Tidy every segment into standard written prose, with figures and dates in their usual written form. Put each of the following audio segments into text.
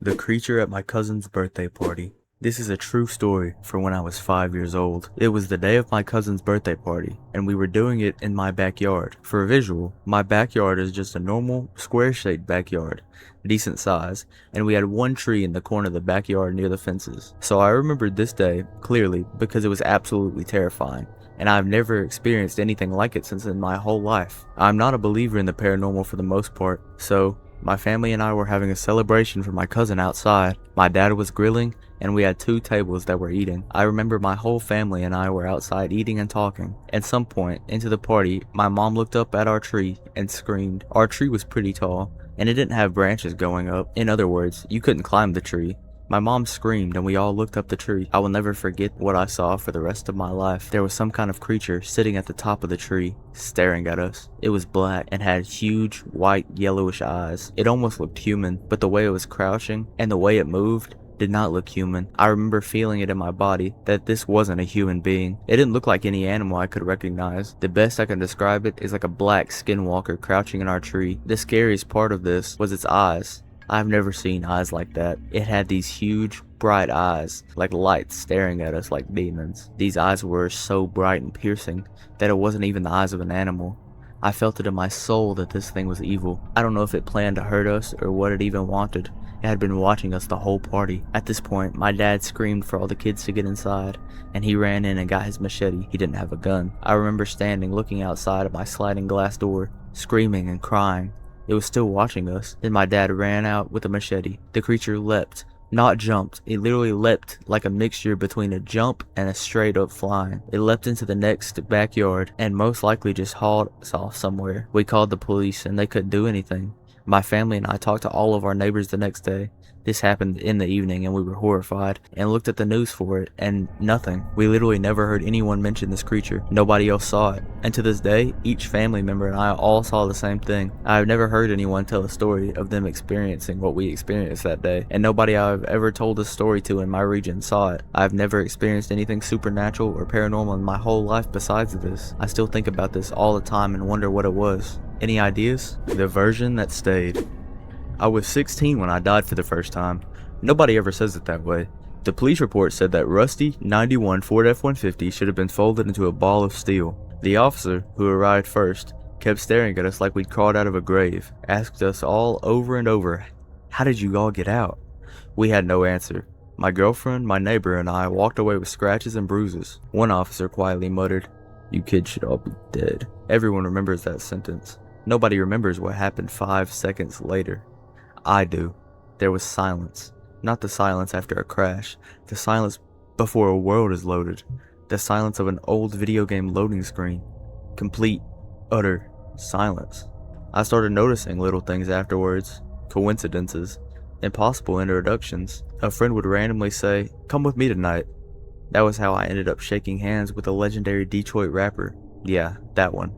The creature at my cousin's birthday party. This is a true story from when I was 5 years old. It was the day of my cousin's birthday party, and we were doing it in my backyard. For a visual, my backyard is just a normal, square-shaped backyard, decent size, and we had one tree in the corner of the backyard near the fences. So I remembered this day clearly because it was absolutely terrifying, and I've never experienced anything like it since in my whole life. I'm not a believer in the paranormal for the most part, so my family and I were having a celebration for my cousin outside. My dad was grilling, and we had 2 tables that were eating. I remember my whole family and I were outside eating and talking. At some point into the party, my mom looked up at our tree and screamed. Our tree was pretty tall, and it didn't have branches going up. In other words, you couldn't climb the tree. My mom screamed and we all looked up the tree. I will never forget what I saw for the rest of my life. There was some kind of creature sitting at the top of the tree, staring at us. It was black and had huge, white, yellowish eyes. It almost looked human, but the way it was crouching and the way it moved did not look human. I remember feeling it in my body that this wasn't a human being. It didn't look like any animal I could recognize. The best I can describe it is like a black skinwalker crouching in our tree. The scariest part of this was its eyes. I've never seen eyes like that. It had these huge, bright eyes, like lights staring at us like demons. These eyes were so bright and piercing that it wasn't even the eyes of an animal. I felt it in my soul that this thing was evil. I don't know if it planned to hurt us or what it even wanted. It had been watching us the whole party. At this point, my dad screamed for all the kids to get inside, and he ran in and got his machete. He didn't have a gun. I remember standing looking outside of my sliding glass door, screaming and crying. It was still watching us. Then my dad ran out with a machete. The creature leapt, not jumped. It literally leapt like a mixture between a jump and a straight up flying. It leapt into the next backyard and most likely just hauled us off somewhere. We called the police and they couldn't do anything. My family and I talked to all of our neighbors the next day. This happened in the evening and we were horrified and looked at the news for it and nothing. We literally never heard anyone mention this creature. Nobody else saw it. And to this day, each family member and I all saw the same thing. I've never heard anyone tell a story of them experiencing what we experienced that day. And nobody I've ever told this story to in my region saw it. I've never experienced anything supernatural or paranormal in my whole life besides this. I still think about this all the time and wonder what it was. Any ideas? The version that stayed. I was 16 when I died for the first time. Nobody ever says it that way. The police report said that rusty 91 Ford F-150 should have been folded into a ball of steel. The officer, who arrived first, kept staring at us like we'd crawled out of a grave, asked us all over and over, "How did you all get out?" We had no answer. My girlfriend, my neighbor, and I walked away with scratches and bruises. One officer quietly muttered, "You kids should all be dead." Everyone remembers that sentence. Nobody remembers what happened 5 seconds later. I do. There was silence. Not the silence after a crash. The silence before a world is loaded. The silence of an old video game loading screen. Complete, utter silence. I started noticing little things afterwards. Coincidences. Impossible introductions. A friend would randomly say, "Come with me tonight." That was how I ended up shaking hands with a legendary Detroit rapper. Yeah, that one.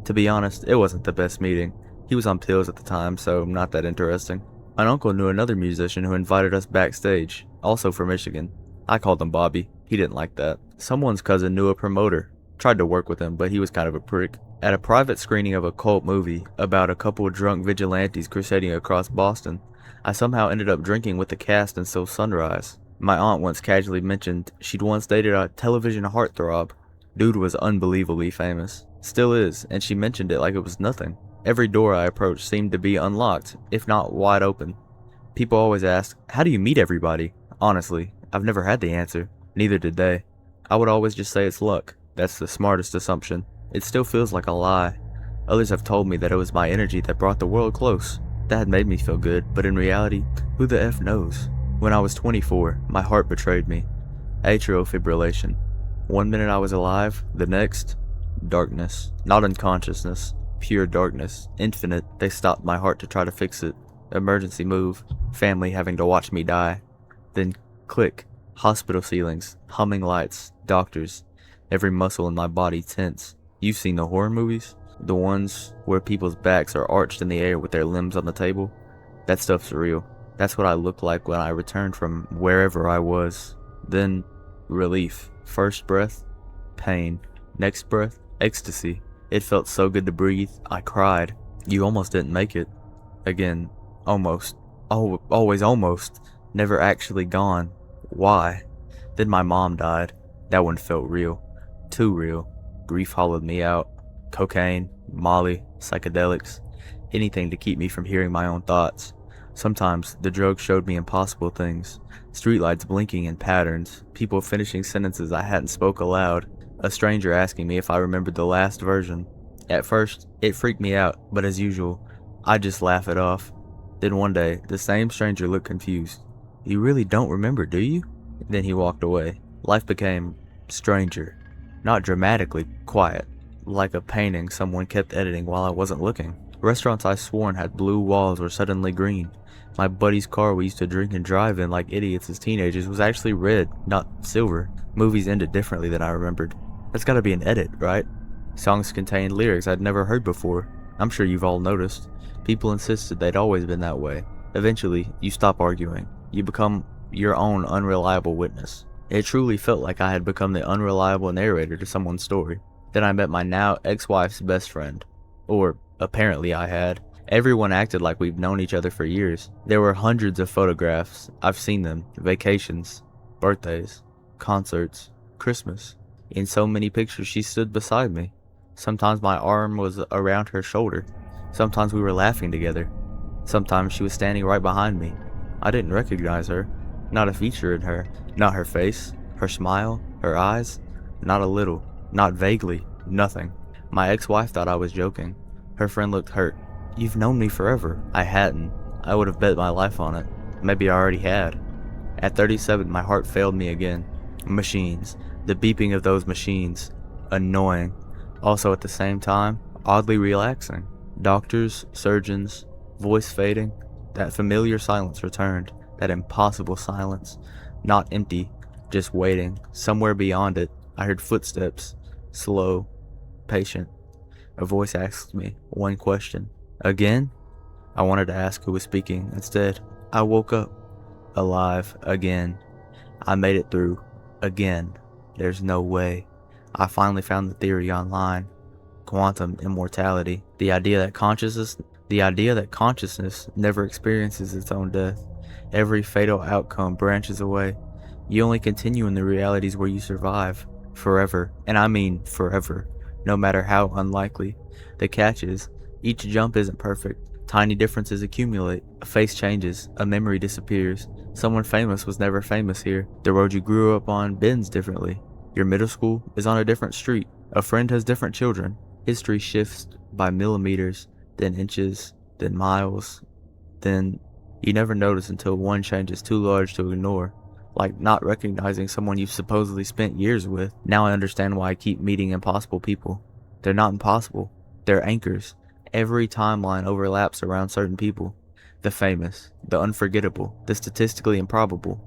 To be honest, it wasn't the best meeting. He was on pills at the time, so not that interesting. An uncle knew another musician who invited us backstage, also from Michigan. I called him Bobby. He didn't like that. Someone's cousin knew a promoter. Tried to work with him, but he was kind of a prick. At a private screening of a cult movie about a couple of drunk vigilantes crusading across Boston, I somehow ended up drinking with the cast until sunrise. My aunt once casually mentioned she'd once dated a television heartthrob. Dude was unbelievably famous. Still is, and she mentioned it like it was nothing. Every door I approached seemed to be unlocked, if not wide open. People always ask, "How do you meet everybody?" Honestly, I've never had the answer. Neither did they. I would always just say it's luck. That's the smartest assumption. It still feels like a lie. Others have told me that it was my energy that brought the world close. That had made me feel good, but in reality, who the F knows? When I was 24, my heart betrayed me. Atrial fibrillation. 1 minute I was alive, the next, darkness. Not unconsciousness. Pure darkness, infinite. They stopped my heart to try to fix it. Emergency move. Family having to watch me die. Then click. Hospital ceilings, humming lights, doctors. Every muscle in my body tense. You've seen the horror movies? The ones where people's backs are arched in the air with their limbs on the table? That stuff's real. That's what I looked like when I returned from wherever I was. Then, relief. First breath, pain. Next breath, ecstasy. It felt so good to breathe, I cried. You almost didn't make it. Again, almost. Oh, always almost. never actually gone. Why? Then my mom died. That one felt real. Too real. Grief hollowed me out. Cocaine, Molly, psychedelics, anything to keep me from hearing my own thoughts. Sometimes the drugs showed me impossible things. Streetlights blinking in patterns, people finishing sentences I hadn't spoke aloud, a stranger asking me if I remembered the last version. At first, it freaked me out, but as usual, I just laugh it off. Then one day, the same stranger looked confused. "You really don't remember, do you?" Then he walked away. Life became stranger. Not dramatically quiet, like a painting someone kept editing while I wasn't looking. Restaurants I sworn had blue walls were suddenly green. My buddy's car we used to drink and drive in like idiots as teenagers was actually red, not silver. Movies ended differently than I remembered. That's gotta be an edit, right? Songs contained lyrics I'd never heard before. I'm sure you've all noticed. People insisted they'd always been that way. Eventually, you stop arguing. You become your own unreliable witness. It truly felt like I had become the unreliable narrator to someone's story. Then I met my now ex-wife's best friend. Or, apparently I had. Everyone acted like we've known each other for years. There were hundreds of photographs. I've seen them. Vacations, birthdays, concerts, Christmas. In so many pictures she stood beside me. Sometimes my arm was around her shoulder. Sometimes we were laughing together. Sometimes she was standing right behind me. I didn't recognize her. Not a feature in her. Not her face, her smile, her eyes. Not a little. Not vaguely. Nothing. My ex-wife thought I was joking. Her friend looked hurt. "You've known me forever." I hadn't. I would have bet my life on it. Maybe I already had. At 37, my heart failed me again. Machines. The beeping of those machines. Annoying. Also at the same time, oddly relaxing. Doctors, surgeons, voice fading. That familiar silence returned. That impossible silence. Not empty, just waiting. Somewhere beyond it, I heard footsteps. Slow, patient. A voice asked me one question. "Again?" I wanted to ask who was speaking. Instead, I woke up. Alive. Again. I made it through. Again. There's no way. I finally found the theory online. Quantum immortality. The idea that consciousness never experiences its own death. Every fatal outcome branches away. You only continue in the realities where you survive. Forever. And I mean forever. No matter how unlikely. The catch is, each jump isn't perfect. Tiny differences accumulate. A face changes. A memory disappears. Someone famous was never famous here. The road you grew up on bends differently. Your middle school is on a different street. A friend has different children. History shifts by millimeters, then inches, then miles, then you never notice until one change is too large to ignore. Like not recognizing someone you've supposedly spent years with. Now I understand why I keep meeting impossible people. They're not impossible. They're anchors. Every timeline overlaps around certain people. The famous, the unforgettable, the statistically improbable.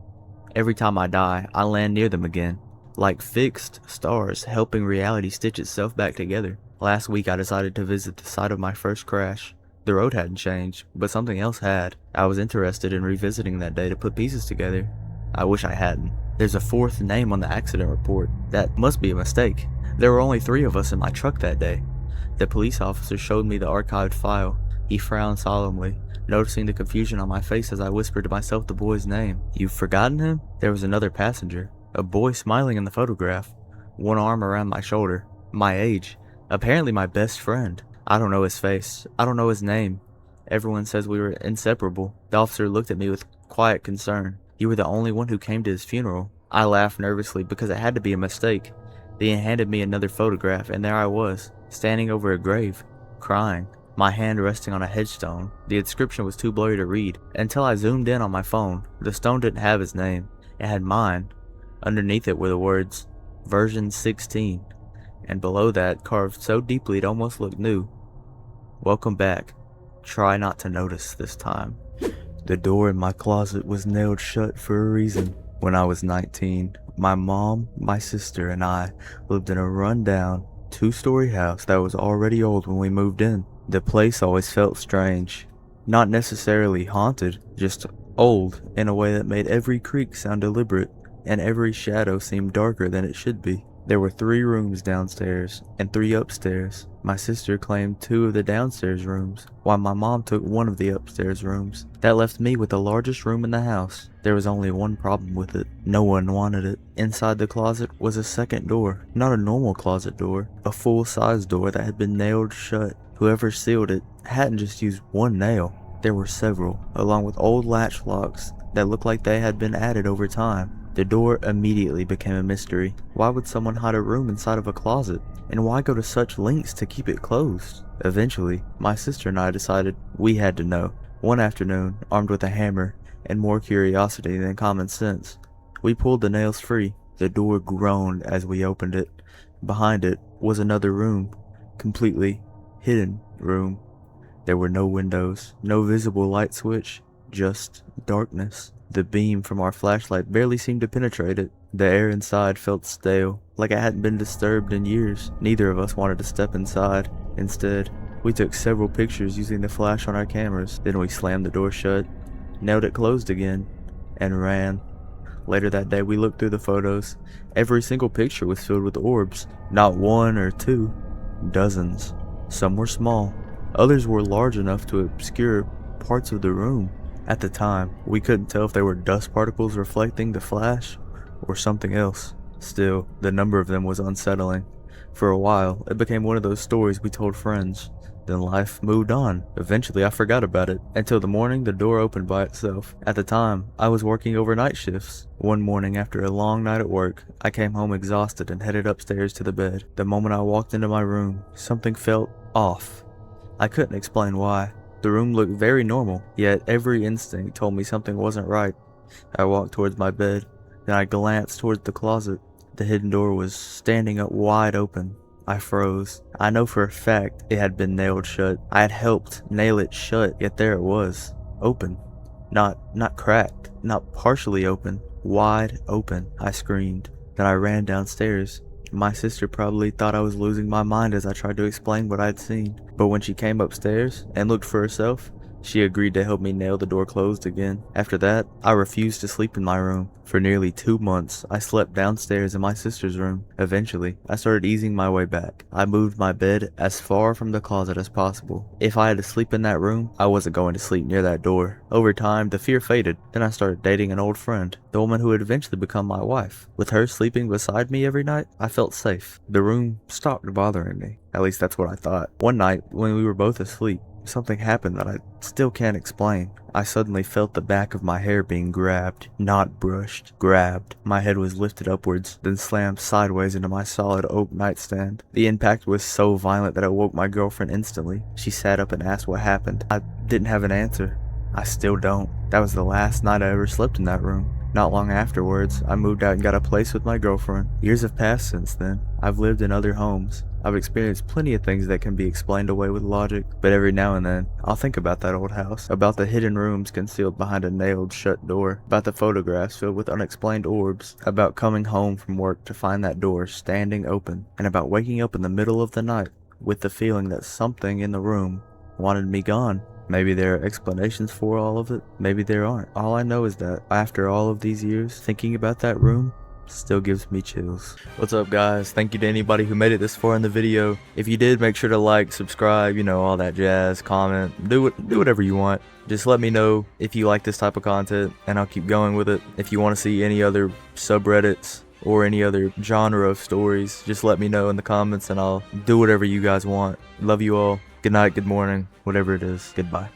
Every time I die, I land near them again. Like fixed stars helping reality stitch itself back together. Last week I decided to visit the site of my first crash. The road hadn't changed, but something else had. I was interested in revisiting that day to put pieces together. I wish I hadn't. There's a fourth name on the accident report. That must be a mistake. There were only 3 of us in my truck that day. The police officer showed me the archived file. He frowned solemnly, noticing the confusion on my face as I whispered to myself the boy's name. "You've forgotten him?" There was another passenger. A boy smiling in the photograph. One arm around my shoulder. My age. Apparently my best friend. I don't know his face. I don't know his name. Everyone says we were inseparable. The officer looked at me with quiet concern. "You were the only one who came to his funeral." I laughed nervously because it had to be a mistake. Then he handed me another photograph, and there I was, standing over a grave, crying, my hand resting on a headstone. The inscription was too blurry to read. Until I zoomed in on my phone, the stone didn't have his name. It had mine. Underneath it were the words, version 16, and below that, carved so deeply it almost looked new. "Welcome back. Try not to notice this time." The door in my closet was nailed shut for a reason. When I was 19, my mom, my sister, and I lived in a rundown, 2-story house that was already old when we moved in. The place always felt strange. Not necessarily haunted, just old in a way that made every creak sound deliberate, and every shadow seemed darker than it should be. There were 3 rooms downstairs and 3 upstairs. My sister claimed 2 of the downstairs rooms, while my mom took 1 of the upstairs rooms. That left me with the largest room in the house. There was only one problem with it. No one wanted it. Inside the closet was a second door. Not a normal closet door, a full-size door that had been nailed shut. Whoever sealed it hadn't just used one nail. There were several, along with old latch locks that looked like they had been added over time. The door immediately became a mystery. Why would someone hide a room inside of a closet? And why go to such lengths to keep it closed? Eventually, my sister and I decided we had to know. One afternoon, armed with a hammer and more curiosity than common sense, we pulled the nails free. The door groaned as we opened it. Behind it was another room, completely hidden room. There were no windows, no visible light switch, just darkness. The beam from our flashlight barely seemed to penetrate it. The air inside felt stale, like it hadn't been disturbed in years. Neither of us wanted to step inside. Instead, we took several pictures using the flash on our cameras. Then we slammed the door shut, nailed it closed again, and ran. Later that day, we looked through the photos. Every single picture was filled with orbs. Not 1 or 2, dozens. Some were small. Others were large enough to obscure parts of the room. At the time, we couldn't tell if they were dust particles reflecting the flash or something else. Still, the number of them was unsettling. For a while, it became one of those stories we told friends. Then life moved on. Eventually, I forgot about it. Until the morning the door opened by itself. At the time, I was working overnight shifts. One morning after a long night at work, I came home exhausted and headed upstairs to the bed. The moment I walked into my room, something felt off. I couldn't explain why. The room looked very normal, yet every instinct told me something wasn't right. I walked towards my bed, then I glanced towards the closet. The hidden door was standing up wide open. I froze. I know for a fact it had been nailed shut. I had helped nail it shut, yet there it was, open. Not cracked, not partially open, wide open. I screamed. Then I ran downstairs. My sister probably thought I was losing my mind as I tried to explain what I'd seen. But when she came upstairs and looked for herself, she agreed to help me nail the door closed again. After that, I refused to sleep in my room. For nearly 2 months, I slept downstairs in my sister's room. Eventually, I started easing my way back. I moved my bed as far from the closet as possible. If I had to sleep in that room, I wasn't going to sleep near that door. Over time, the fear faded. Then I started dating an old friend, the woman who would eventually become my wife. With her sleeping beside me every night, I felt safe. The room stopped bothering me. At least that's what I thought. One night, when we were both asleep, something happened that I still can't explain. I suddenly felt the back of my hair being grabbed, not brushed, grabbed. My head was lifted upwards, then slammed sideways into my solid oak nightstand. The impact was so violent that it woke my girlfriend instantly. She sat up and asked what happened. I didn't have an answer. I still don't. That was the last night I ever slept in that room. Not long afterwards, I moved out and got a place with my girlfriend. Years have passed since then. I've lived in other homes. I've experienced plenty of things that can be explained away with logic, but every now and then, I'll think about that old house, about the hidden rooms concealed behind a nailed shut door, about the photographs filled with unexplained orbs, about coming home from work to find that door standing open, and about waking up in the middle of the night with the feeling that something in the room wanted me gone. Maybe there are explanations for all of it, maybe there aren't. All I know is that after all of these years, thinking about that room still gives me chills. What's up, guys? Thank you to anybody who made it this far in the video. If you did, make sure to like, subscribe, you know, all that jazz, comment, do whatever you want. Just let me know if you like this type of content and I'll keep going with it. If you want to see any other subreddits or any other genre of stories, just let me know in the comments and I'll do whatever you guys want. Love you all. Good night, good morning, whatever it is. Goodbye.